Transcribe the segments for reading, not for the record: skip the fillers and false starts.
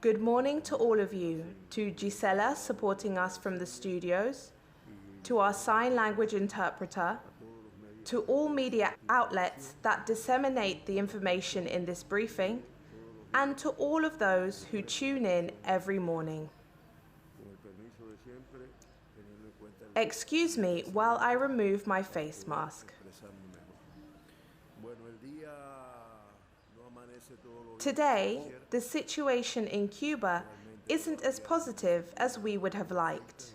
Good morning to all of you, to Gisela supporting us from the studios, to our sign language interpreter, to all media outlets that disseminate the information in this briefing, and to all of those who tune in every morning. Excuse me while I remove my face mask. Today, the situation in Cuba isn't as positive as we would have liked.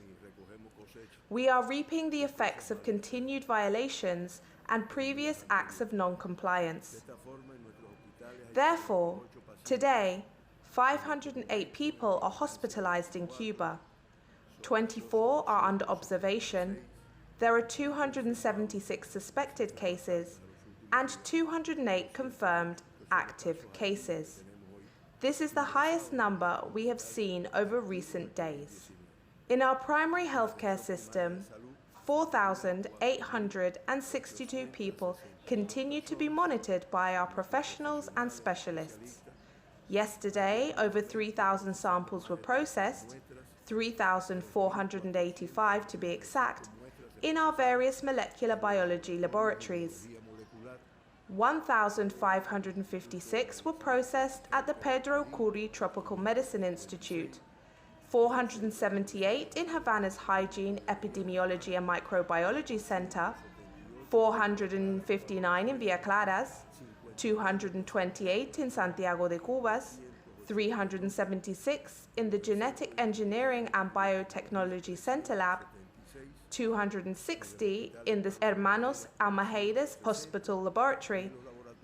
We are reaping the effects of continued violations and previous acts of non-compliance. Therefore, today, 508 people are hospitalized in Cuba. 24 are under observation. There are 276 suspected cases and 208 confirmed active cases. This is the highest number we have seen over recent days. In our primary healthcare system, 4,862 people continue to be monitored by our professionals and specialists. Yesterday, over 3,000 samples were processed, 3,485 to be exact, in our various molecular biology laboratories. 1,556 were processed at the Pedro Curi Tropical Medicine Institute, 478 in Havana's Hygiene, Epidemiology and Microbiology Center, 459 in Villa Claras, 228 in Santiago de Cubas, 376 in the Genetic Engineering and Biotechnology Center Lab, 260 in the Hermanos Almajedas Hospital Laboratory,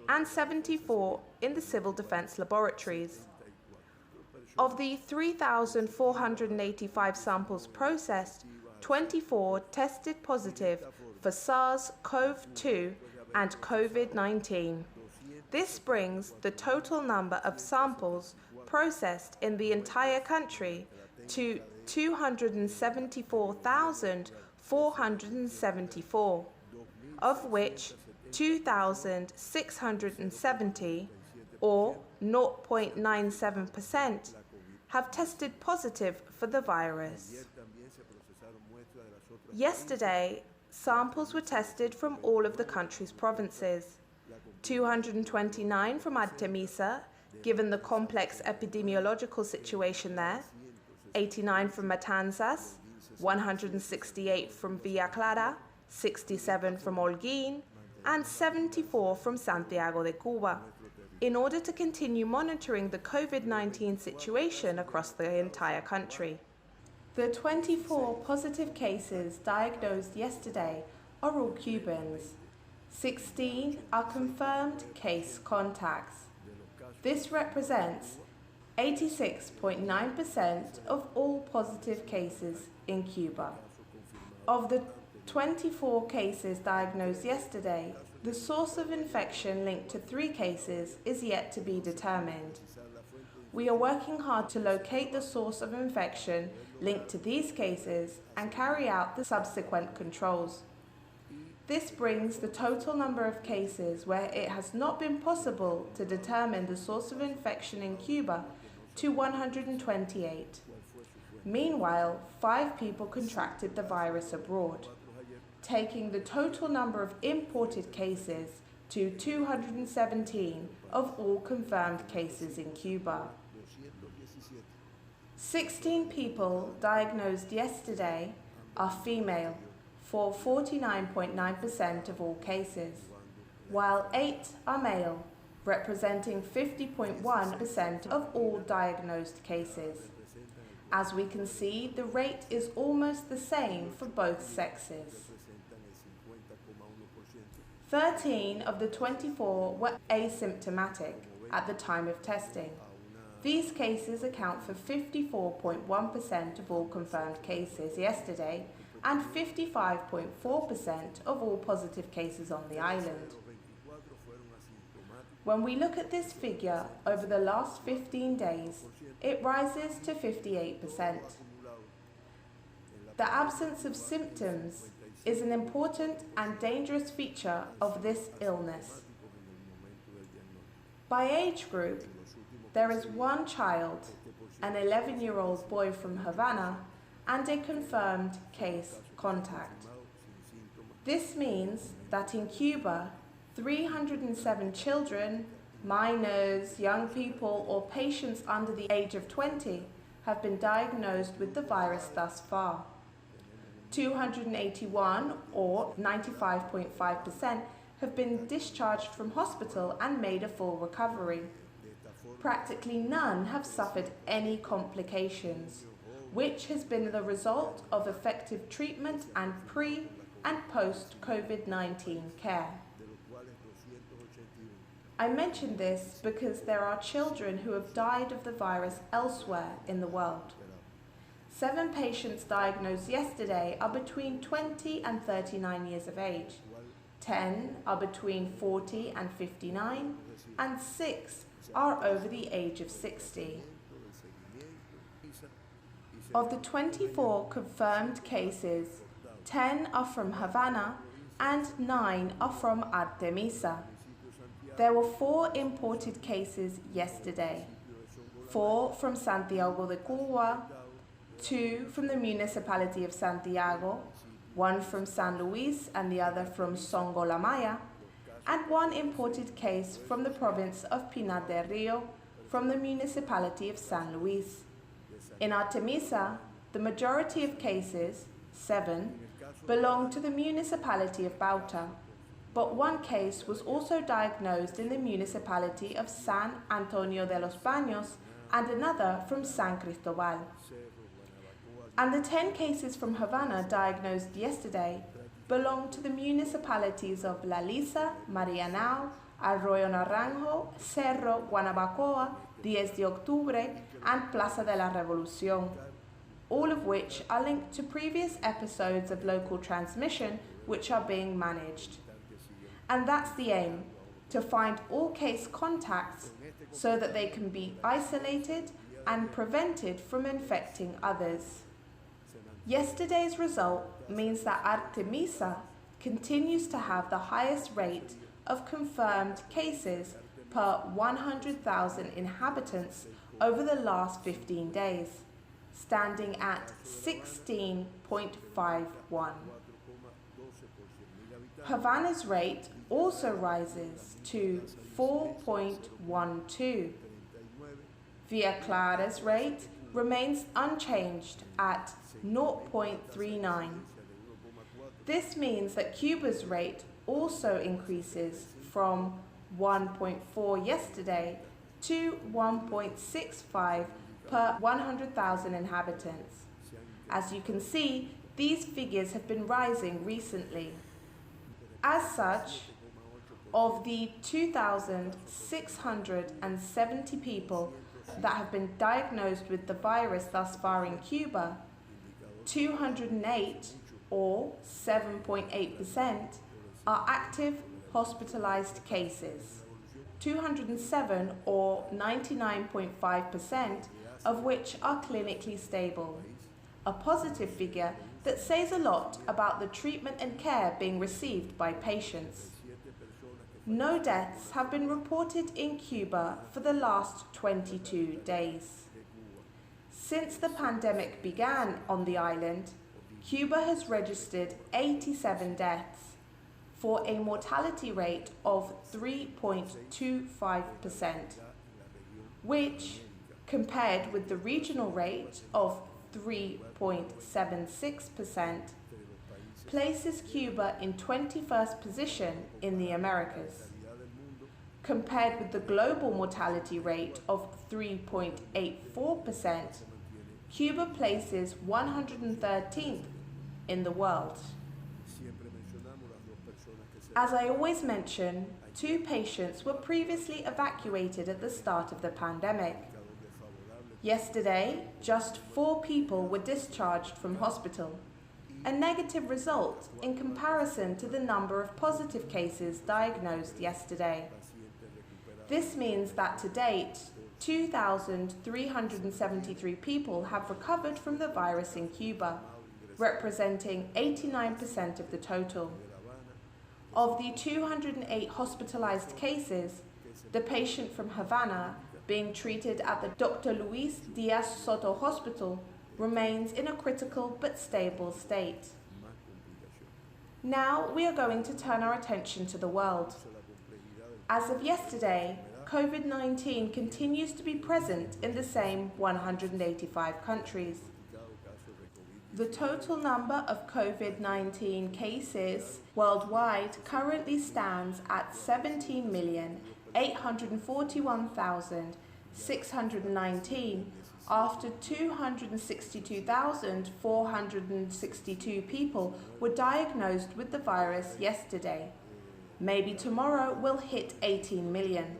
and 74 in the Civil Defense Laboratories. Of the 3,485 samples processed, 24 tested positive for SARS-CoV-2 and COVID-19. This brings the total number of samples processed in the entire country to 274,474, of which 2,670, or 0.97%, have tested positive for the virus. Yesterday, samples were tested from all of the country's provinces. 229 from Artemisa, given the complex epidemiological situation there, 89 from Matanzas, 168 from Villa Clara, 67 from Holguín, and 74 from Santiago de Cuba, in order to continue monitoring the COVID-19 situation across the entire country. The 24 positive cases diagnosed yesterday are all Cubans. 16 are confirmed case contacts. This represents 86.9% of all positive cases in Cuba. Of the 24 cases diagnosed yesterday, the source of infection linked to 3 cases is yet to be determined. We are working hard to locate the source of infection linked to these cases and carry out the subsequent controls. This brings the total number of cases where it has not been possible to determine the source of infection in Cuba to 128. Meanwhile, 5 people contracted the virus abroad, taking the total number of imported cases to 217 of all confirmed cases in Cuba. 16 people diagnosed yesterday are female, for 49.9% of all cases, while 8 are male, representing 50.1% of all diagnosed cases. As we can see, the rate is almost the same for both sexes. 13 of the 24 were asymptomatic at the time of testing. These cases account for 54.1% of all confirmed cases yesterday and 55.4% of all positive cases on the island. When we look at this figure over the last 15 days, it rises to 58%. The absence of symptoms is an important and dangerous feature of this illness. By age group, there is one child an 11-year-old boy from Havana, and a confirmed case contact. This means that in Cuba, 307 children, minors, young people, or patients under the age of 20 have been diagnosed with the virus thus far. 281, or 95.5%, have been discharged from hospital and made a full recovery. Practically none have suffered any complications, which has been the result of effective treatment and pre- and post-COVID-19 care. I mention this because there are children who have died of the virus elsewhere in the world. 7 patients diagnosed yesterday are between 20 and 39 years of age. 10 are between 40 and 59, and 6 are over the age of 60. Of the 24 confirmed cases, 10 are from Havana and 9 are from Artemisa. There were 4 imported cases yesterday, 4 from Santiago de Cuba, 2 from the municipality of Santiago, 1 from San Luis and the other from Songo La Maya, and 1 imported case from the province of Pinar del Rio from the municipality of San Luis. In Artemisa, the majority of cases, 7, belong to the municipality of Bauta, but 1 case was also diagnosed in the municipality of San Antonio de los Baños and another from San Cristobal. And the 10 cases from Havana diagnosed yesterday belong to the municipalities of La Lisa, Marianao, Arroyo Naranjo, Cerro, Guanabacoa, 10 de Octubre, and Plaza de la Revolución, all of which are linked to previous episodes of local transmission which are being managed. And that's the aim, to find all case contacts so that they can be isolated and prevented from infecting others. Yesterday's result means that Artemisa continues to have the highest rate of confirmed cases per 100,000 inhabitants over the last 15 days, standing at 16.51. Havana's rate also rises to 4.12. Villa Clara's rate remains unchanged at 0.39. This means that Cuba's rate also increases from 1.4 yesterday to 1.65 per 100,000 inhabitants. As you can see, these figures have been rising recently. As such, of the 2,670 people that have been diagnosed with the virus thus far in Cuba, 208, or 7.8%, are active hospitalized cases. 207, or 99.5%, of which are clinically stable, a positive figure that says a lot about the treatment and care being received by patients. No deaths have been reported in Cuba for the last 22 days. Since the pandemic began on the island, Cuba has registered 87 deaths, for a mortality rate of 3.25%, which, compared with the regional rate of 3.76%, places Cuba in 21st position in the Americas. Compared with the global mortality rate of 3.84%, Cuba places 113th in the world. As I always mention, 2 patients were previously evacuated at the start of the pandemic. Yesterday, just 4 people were discharged from hospital, a negative result in comparison to the number of positive cases diagnosed yesterday. This means that to date, 2,373 people have recovered from the virus in Cuba, representing 89% of the total. Of the 208 hospitalized cases, the patient from Havana being treated at the Dr. Luis Diaz Soto Hospital remains in a critical but stable state. Now we are going to turn our attention to the world. As of yesterday, COVID-19 continues to be present in the same 185 countries. The total number of COVID-19 cases worldwide currently stands at 17,841,619 after 262,462 people were diagnosed with the virus yesterday. Maybe tomorrow we'll hit 18 million.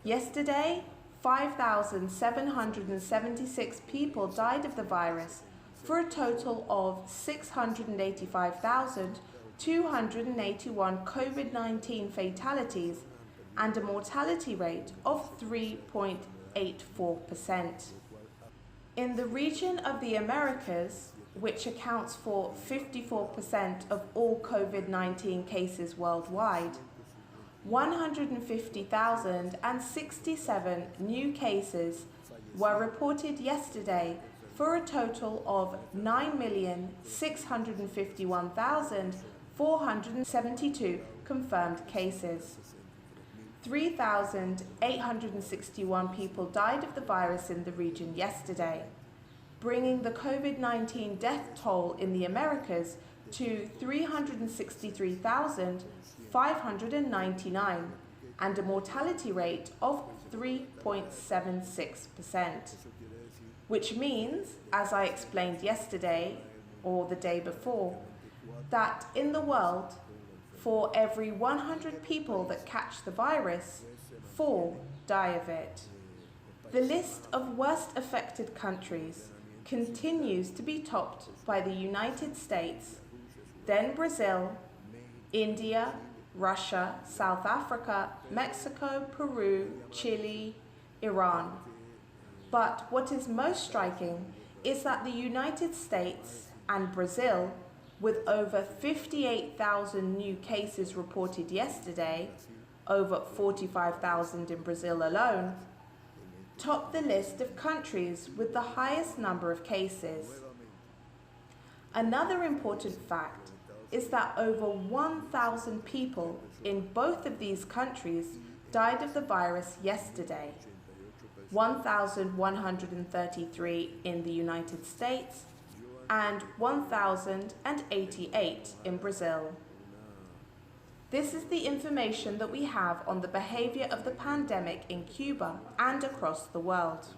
Yesterday, 5,776 people died of the virus, for a total of 685,281 COVID-19 fatalities and a mortality rate of 3.84%. In the region of the Americas, which accounts for 54% of all COVID-19 cases worldwide, 150,067 new cases were reported yesterday for a total of 9,651,472 confirmed cases. 3,861 people died of the virus in the region yesterday, bringing the COVID-19 death toll in the Americas to 363,599 and a mortality rate of 3.76%. Which means, as I explained yesterday or the day before, that in the world, for every 100 people that catch the virus, 4 die of it. The list of worst affected countries continues to be topped by the United States, then Brazil, India, Russia, South Africa, Mexico, Peru, Chile, Iran. But what is most striking is that the United States and Brazil, with over 58,000 new cases reported yesterday, over 45,000 in Brazil alone, top the list of countries with the highest number of cases. Another important fact is that over 1,000 people in both of these countries died of the virus yesterday. 1,133 in the United States and 1,088 in Brazil. This is the information that we have on the behavior of the pandemic in Cuba and across the world.